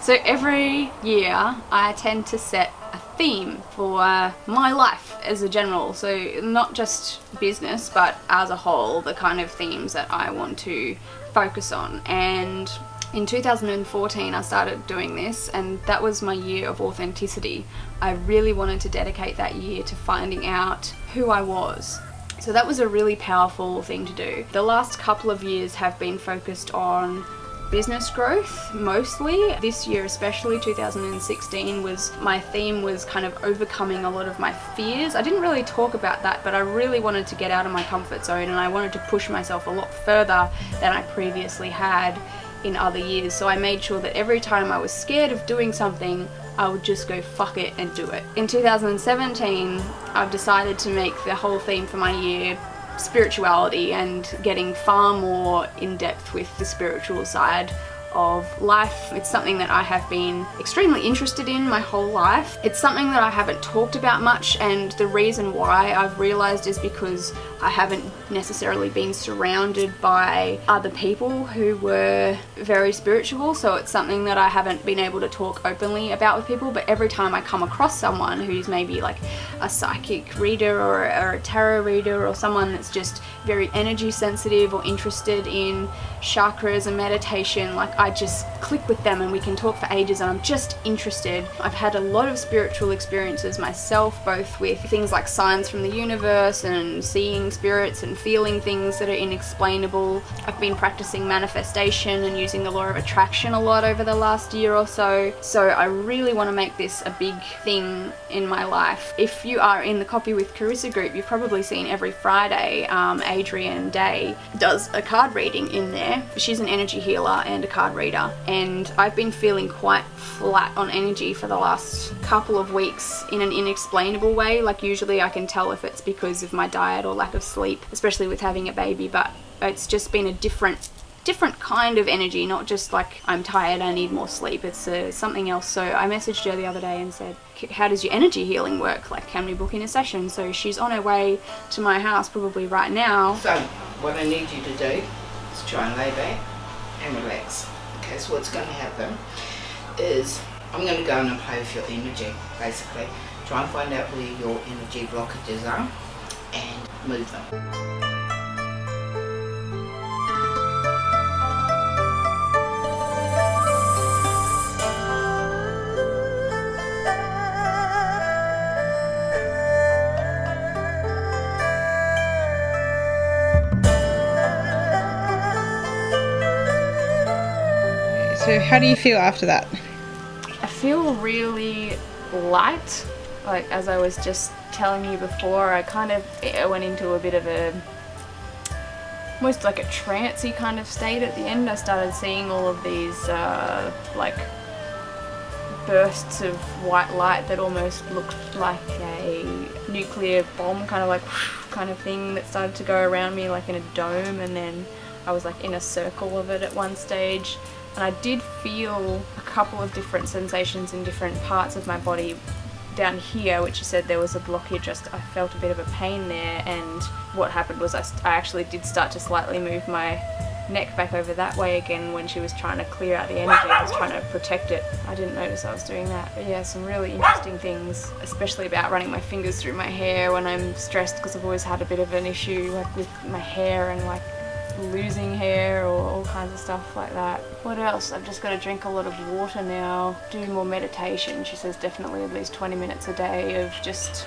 So every year I tend to set a theme for my life as a general, so not just business but as a whole, the kind of themes that I want to focus on. And in 2014 I started doing this, and that was my year of authenticity. I really wanted to dedicate that year to finding out who I was. So that was a really powerful thing to do. The last couple of years have been focused on business growth mostly. This year especially, 2016, my theme was kind of overcoming a lot of my fears. I didn't really talk about that, but I really wanted to get out of my comfort zone, and I wanted to push myself a lot further than I previously had in other years. So I made sure that every time I was scared of doing something, I would just go fuck it and do it. In 2017, I've decided to make the whole theme for my year spirituality and getting far more in depth with the spiritual side of life. It's something that I have been extremely interested in my whole life. It's something that I haven't talked about much, and the reason why I've realized is because I haven't necessarily been surrounded by other people who were very spiritual, so it's something that I haven't been able to talk openly about with people. But every time I come across someone who's maybe like a psychic reader or a tarot reader, or someone that's just very energy sensitive or interested in chakras and meditation, like I just click with them and we can talk for ages, and I'm just interested. I've had a lot of spiritual experiences myself, both with things like signs from the universe and seeing spirits and feeling things that are inexplainable. I've been practicing manifestation and using the law of attraction a lot over the last year or so. So I really want to make this a big thing in my life. If you are in the Copy with Carissa group, you've probably seen every Friday Adrienne Day does a card reading in there. She's an energy healer and a card reader, and I've been feeling quite flat on energy for the last couple of weeks in an inexplainable way. Like usually I can tell if it's because of my diet or lack of sleep, especially with having a baby, but it's just been a different kind of energy, not just like I'm tired, I need more sleep. It's something else. So I messaged her the other day and said, how does your energy healing work? Like, can we book in a session? So she's on her way to my house probably right now. So what I need you to do is try and lay back and relax. Okay, so what's going to happen is I'm going to go in and play with your energy, basically. Try and find out where your energy blockages are and move them. So how do you feel after that? I feel really light. Like, as I was just telling you before, I kind of went into a bit of a, almost like a trancey kind of state at the end. I started seeing all of these like bursts of white light that almost looked like a nuclear bomb, kind of like kind of thing that started to go around me like in a dome, and then I was like in a circle of it at one stage. And I did feel a couple of different sensations in different parts of my body. Down here, which you said there was a blockage, I felt a bit of a pain there, and what happened was I actually did start to slightly move my neck back over that way again when she was trying to clear out the energy. I was trying to protect it. I didn't notice I was doing that. But yeah, some really interesting things, especially about running my fingers through my hair when I'm stressed, because I've always had a bit of an issue like with my hair and like losing hair or all kinds of stuff like that. What else? I've just got to drink a lot of water now, do more meditation. She says definitely at least 20 minutes a day of just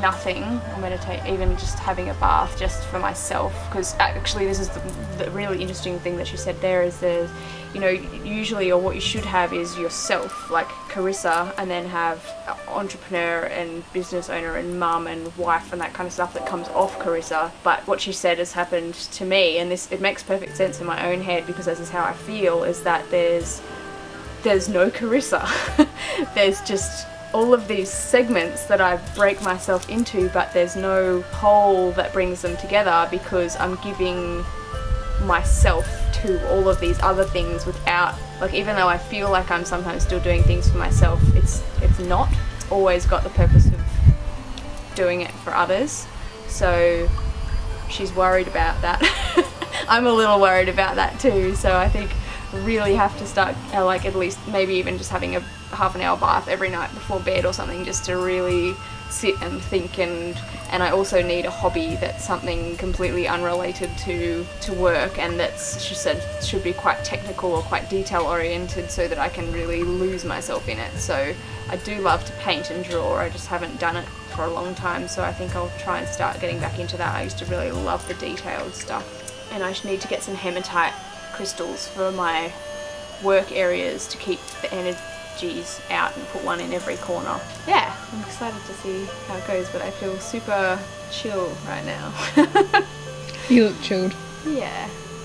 nothing, or meditate, even just having a bath just for myself. Because actually this is the really interesting thing that she said there, is there's, you know, usually, or what you should have is yourself, like Carissa, and then have entrepreneur and business owner and mum and wife and that kind of stuff that comes off Carissa. But what she said has happened to me, and it makes perfect sense in my own head, because this is how I feel, is that there's no Carissa. There's just all of these segments that I break myself into, but there's no whole that brings them together, because I'm giving myself to all of these other things without, like, even though I feel like I'm sometimes still doing things for myself, it's not. It's always got the purpose of doing it for others. So she's worried about that. I'm a little worried about that too. So I think really have to start like at least maybe even just having a half an hour bath every night before bed or something, just to really sit and think. And I also need a hobby that's something completely unrelated to work, and that's, she said, should be quite technical or quite detail oriented, so that I can really lose myself in it. So I do love to paint and draw, I just haven't done it for a long time, so I think I'll try and start getting back into that. I used to really love the detailed stuff. And I should need to get some hematite crystals for my work areas to keep the energies out, and put one in every corner. Yeah, I'm excited to see how it goes, but I feel super chill right now. You look chilled. Yeah.